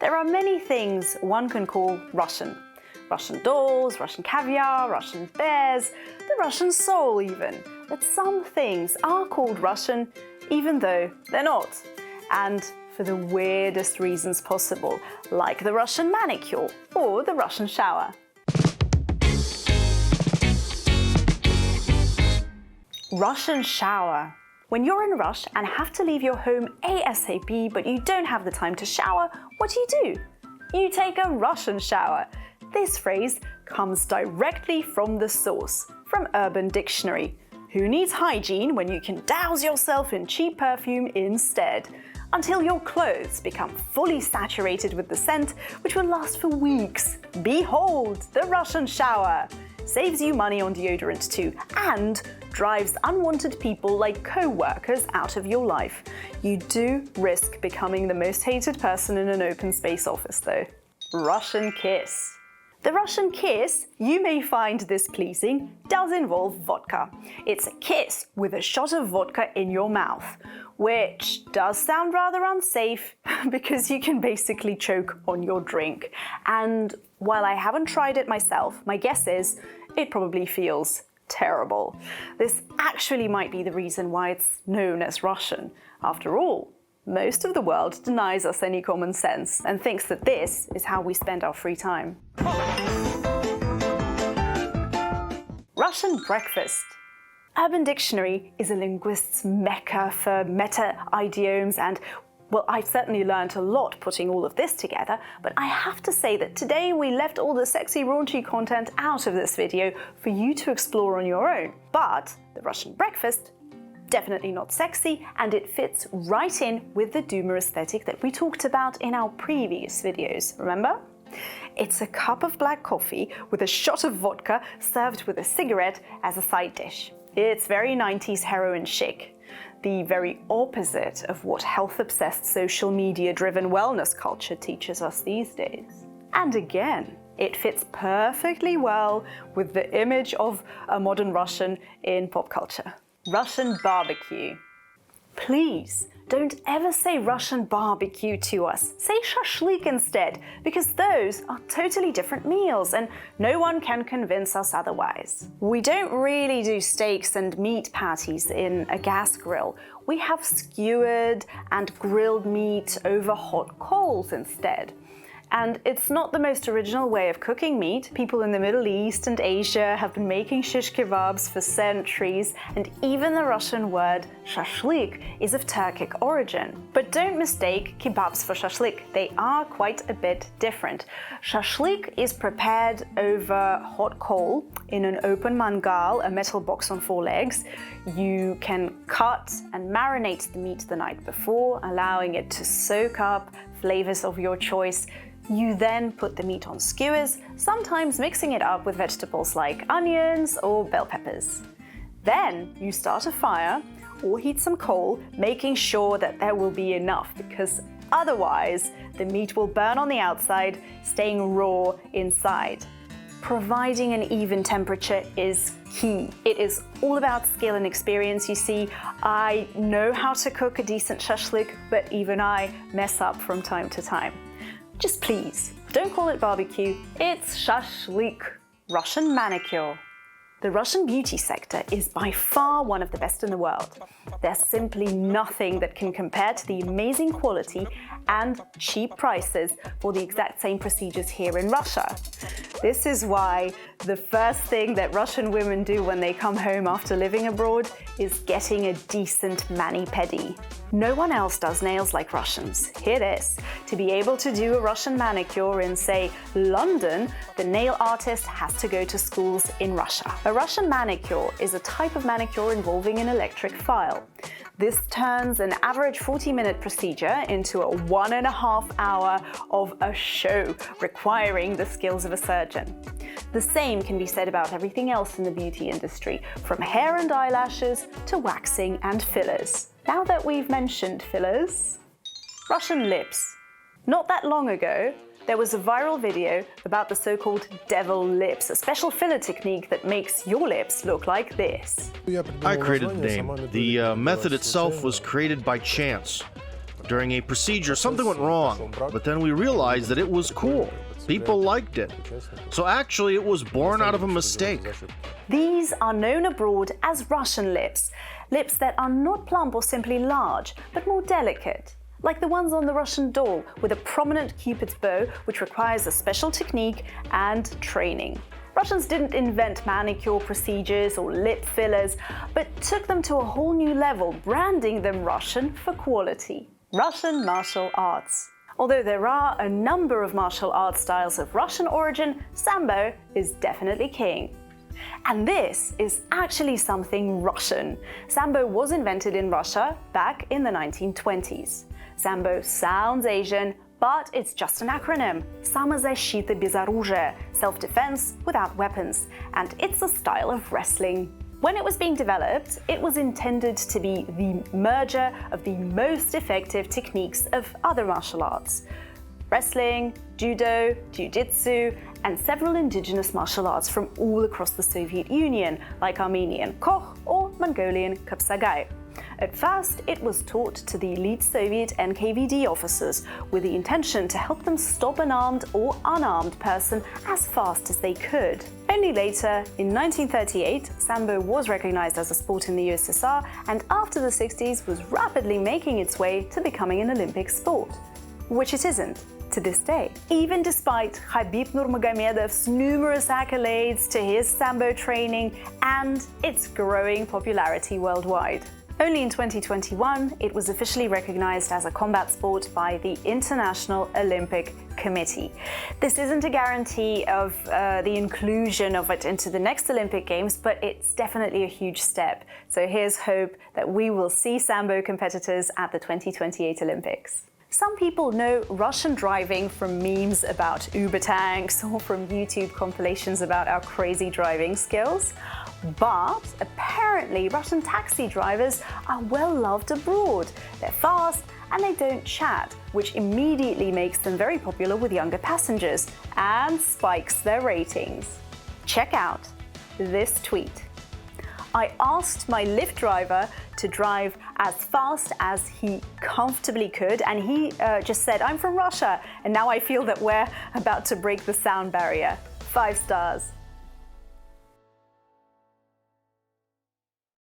There are many things one can call Russian. Russian dolls, Russian caviar, Russian bears, the Russian soul even. But some things are called Russian even though they're not. And for the weirdest reasons possible, like the Russian manicure or the Russian shower. Russian shower. When you're in a rush and have to leave your home ASAP but you don't have the time to shower, what do? You take a Russian shower. This phrase comes directly from the source, from Urban Dictionary. Who needs hygiene when you can douse yourself in cheap perfume instead? Until your clothes become fully saturated with the scent, which will last for weeks. Behold, the Russian shower! Saves you money on deodorant too, and drives unwanted people like co-workers out of your life. You do risk becoming the most hated person in an open space office though. Russian kiss. The Russian kiss, you may find this pleasing, does involve vodka. It's a kiss with a shot of vodka in your mouth, which does sound rather unsafe because you can basically choke on your drink. And while I haven't tried it myself, my guess is it probably feels terrible. This actually might be the reason why it's known as Russian. After all, most of the world denies us any common sense and thinks that this is how we spend our free time. Russian breakfast. Urban Dictionary is a linguist's mecca for meta-idioms and, well, I certainly learned a lot putting all of this together, but I have to say that today we left all the sexy, raunchy content out of this video for you to explore on your own. But the Russian breakfast, definitely not sexy, and it fits right in with the doomer aesthetic that we talked about in our previous videos, remember? It's a cup of black coffee with a shot of vodka served with a cigarette as a side dish. It's very 90s heroin chic. The very opposite of what health-obsessed, social media-driven wellness culture teaches us these days. And again, it fits perfectly well with the image of a modern Russian in pop culture. Russian barbecue. Please, don't ever say Russian barbecue to us. Say shashlik instead, because those are totally different meals and no one can convince us otherwise. We don't really do steaks and meat patties in a gas grill. We have skewered and grilled meat over hot coals instead. And it's not the most original way of cooking meat. People in the Middle East and Asia have been making shish kebabs for centuries, and even the Russian word shashlik is of Turkic origin. But don't mistake kebabs for shashlik. They are quite a bit different. Shashlik is prepared over hot coal in an open mangal, a metal box on 4 legs. You can cut and marinate the meat the night before, allowing it to soak up flavors of your choice. You then put the meat on skewers, sometimes mixing it up with vegetables like onions or bell peppers. Then you start a fire or heat some coal, making sure that there will be enough, because otherwise the meat will burn on the outside, staying raw inside. Providing an even temperature is key. It is all about skill and experience, you see. I know how to cook a decent shashlik, but even I mess up from time to time. Just please, don't call it barbecue, it's shashlik. Russian manicure. The Russian beauty sector is by far one of the best in the world. There's simply nothing that can compare to the amazing quality and cheap prices for the exact same procedures here in Russia. This is why the first thing that Russian women do when they come home after living abroad is getting a decent mani-pedi. No one else does nails like Russians. Hear this. To be able to do a Russian manicure in, say, London, the nail artist has to go to schools in Russia. A Russian manicure is a type of manicure involving an electric file. This turns an average 40-minute procedure into a 1.5 hour of a show, requiring the skills of a surgeon. The same can be said about everything else in the beauty industry, from hair and eyelashes to waxing and fillers. Now that we've mentioned fillers, Russian lips. Not that long ago, there was a viral video about the so-called devil lips, a special filler technique that makes your lips look like this. I created the name. The method itself was created by chance. During a procedure, something went wrong, but then we realized that it was cool. People liked it. So actually, it was born out of a mistake. These are known abroad as Russian lips. Lips that are not plump or simply large, but more delicate. Like the ones on the Russian doll, with a prominent cupid's bow, which requires a special technique and training. Russians didn't invent manicure procedures or lip fillers, but took them to a whole new level, branding them Russian for quality. Russian martial arts. Although there are a number of martial arts styles of Russian origin, Sambo is definitely king. And this is actually something Russian. Sambo was invented in Russia back in the 1920s. Sambo sounds Asian, but it's just an acronym. Самозащита без оружия, self-defense without weapons, and it's a style of wrestling. When it was being developed, it was intended to be the merger of the most effective techniques of other martial arts. Wrestling, judo, jiu-jitsu, and several indigenous martial arts from all across the Soviet Union, like Armenian Koch or Mongolian Kapsagai. At first, it was taught to the elite Soviet NKVD officers with the intention to help them stop an armed or unarmed person as fast as they could. Only later, in 1938, Sambo was recognized as a sport in the USSR, and after the 60s was rapidly making its way to becoming an Olympic sport. Which it isn't to this day. Even despite Khabib Nurmagomedov's numerous accolades to his Sambo training and its growing popularity worldwide. Only in 2021, it was officially recognized as a combat sport by the International Olympic Committee. This isn't a guarantee of the inclusion of it into the next Olympic Games, but it's definitely a huge step. So here's hope that we will see Sambo competitors at the 2028 Olympics. Some people know Russian driving from memes about Uber tanks or from YouTube compilations about our crazy driving skills. But apparently Russian taxi drivers are well loved abroad. They're fast and they don't chat, which immediately makes them very popular with younger passengers and spikes their ratings. Check out this tweet. I asked my Lyft driver to drive as fast as he comfortably could, and he just said, "I'm from Russia, and now I feel that we're about to break the sound barrier." 5 stars.